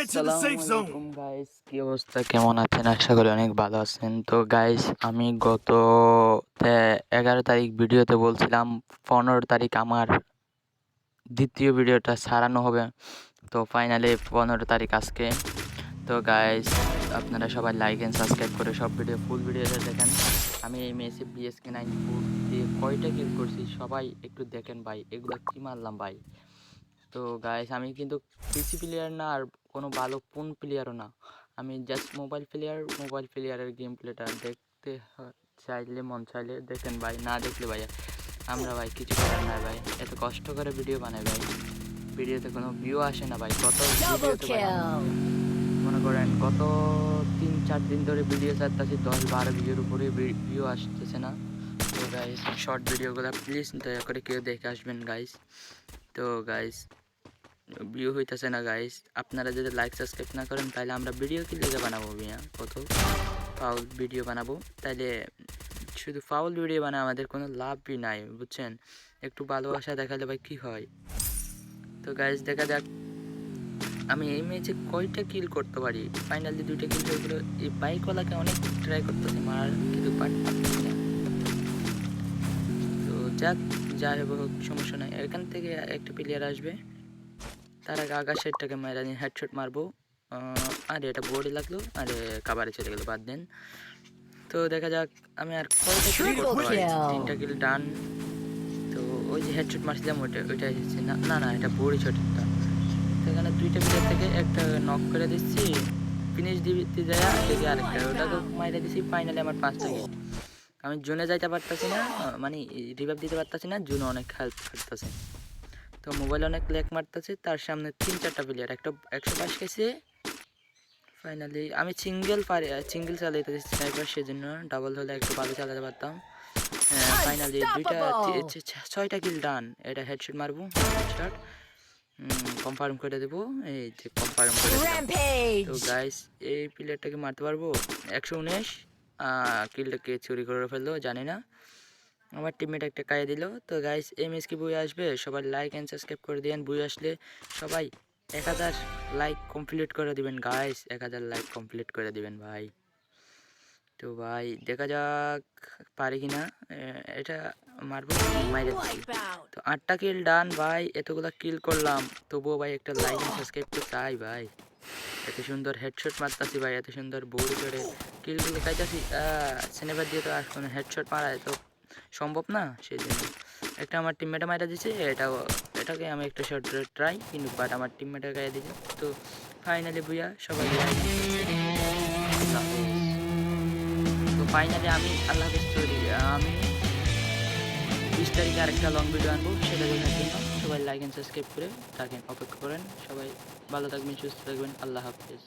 আসসালামু আলাইকুম গাইস, কি অবস্থা, কেমন আছেন? আশা করি অনেক ভালো আছেন। তো গাইস, আমি গত 11 তারিখ ভিডিওতে বলছিলাম 15 তারিখ আমার দ্বিতীয় ভিডিওটা ছাড়ানো হবে। তো ফাইনালি 15 তারিখ আজকে। তো গাইস, আপনারা সবাই লাইক এন্ড সাবস্ক্রাইব করে সব ফুল ভিডিওটা দেখেন। আমি এই মেসি BSK94 দিয়ে কয়টা কিল করছি সবাই একটু দেখেন ভাই। এগুলো কি মারলাম ভাই। তো গাইস, আমি কিন্তু পিসি প্লেয়ার না, আর কোনো ভালো ফোন প্লেয়ারও না। আমি জাস্ট মোবাইল প্লেয়ারের গেম প্লেটা দেখতে চাইলে মন চাইলে দেখেন ভাই, না দেখলে ভাই আমরা ভাই কিছু করার নাই ভাই। এত কষ্ট করে ভিডিও বানাই ভাই, ভিডিওতে কোনো ভিউ আসে না ভাই। গত ভিডিওতে ভাই মনে করেন গত 3-4 দিন ধরে ভিডিও ছাড়তেছি, 10-12 ভিডিওর উপরে ভিউ আসতেছে না। তো গাইস, শর্ট ভিডিওগুলো প্লিজ দয়া করে কেউ দেখে আসবেন গাইস। তো গাইস, ভিউ হইতেছে না গাইস। আপনারা যদি লাইক সাবস্ক্রাইব না করেন তাহলে আমরা ভিডিও কি লেগে বানাবো মিয়া? কত ফাউল ভিডিও বানাবো, তাইলে শুধু ফাউল ভিডিও বানায় আমাদের কোনো লাভই নাই, বুঝছেন? একটু ভালোবাসা দেখালে ভাই কি হয়। তো গাইস, দেখা যাক আমি এই ম্যাচে কয়টা কিল করতে পারি। ফাইনালি 2টা কিল হয়ে গেল। এই বাইকওয়ালাকে অনেক ট্রাই করতেছি মারার, কিন্তু পারতেছি না। তো যাক, যা হবে হোক, সমস্যা নাই। এখান থেকে একটা প্লেয়ার আসবে, তার আগে আকাশেরটাকে মেরা নিয়ে হেডশট মারবো। আরে এটা বোর্ডে লাগলো, আরে কাবারে চলে গেল, বাদ দেন। তো দেখা যাক আমি আর কয়টা কিল করতে পারি। 3টা কিল ডান। তো ওই যে হেডশট মারছিলাম ওইটা এসেছে না, না না, এটা বোর্ডে শটটা। তো এখানে 2টা প্লেয়ার থেকে একটা নক করে দিচ্ছি, ফিনিশ দিতে যায় দেখি আরেকটা, ওটাকে মাইরে দিচ্ছি। ফাইনালি আমার 5টা কিল। আমি জোনে যাইতে পারতাছি না, মানে রিভাইভ দিতে পারতাছি না, জোনে অনেক হেল্প করতেছে। তো মোবাইল অনেক ল্যাগ মারতেছে, তার সামনে 3-4টা প্লেয়ার, একটা 122 গেছে। ফাইনালি আমি সিঙ্গেল চালাইতে স্নাইপার, সেজন্য ডাবল হলে একটু ভালো চালাতে পারতাম। ফাইনালি 6টা কিল ডান। এটা হেডশট মারবো, হেডশট কনফার্ম করে দেবো। এই যে কনফার্ম করে দিলাম। তো গাইস, এই প্লেয়ারটাকে মারতে পারবো। 119 কিলটাকে চুরি করে ফেললো, জানি না। আমার টিমমেট একটা কায়ে দিল। তো গাইস, MSK বই আসবে, সবাই লাইক এন্ড সাবস্ক্রাইব করে দিবেন। বই আসলে সবাই 1000 লাইক কমপ্লিট করে দিবেন গাইস, 1000 লাইক কমপ্লিট করে দিবেন ভাই। তো ভাই দেখা যাক পারি কিনা। এটা মারবো, মাইরে দিচ্ছি। তো 8টা কিল ডান ভাই, এতগুলা কিল করলাম, তবুও ভাই একটা লাইক এন্ড সাবস্ক্রাইব তো চাই ভাই। এত সুন্দর হেডশট মারতাছি ভাই, এত সুন্দর বড়ি করে কিলগুলো খাইতাছি। স্নাইপার দিয়ে তো আর কোনো হেডশট মারা তো সম্ভব না, সেই জন্য একটা আমার টিমমেটে মারা দিছে। এটাকে আমি একটা শট ট্রাই, কিন্তু বাট আমার টিমমেটের গায়ে দিছে। তো ফাইনালি বুয়া সবাই তো ফাইনালি আমি আল্লাহ হাফেজ। আমি 20 তারিখে আরেকটা লং ভিডিও আনবো, সেটা দেখার জন্য সবাই লাইক এন্ড সাবস্ক্রাইব করে থাকেন, অপেক্ষা করেন। সবাই ভালো থাকবেন, সুস্থ থাকবেন, আল্লাহ হাফেজ।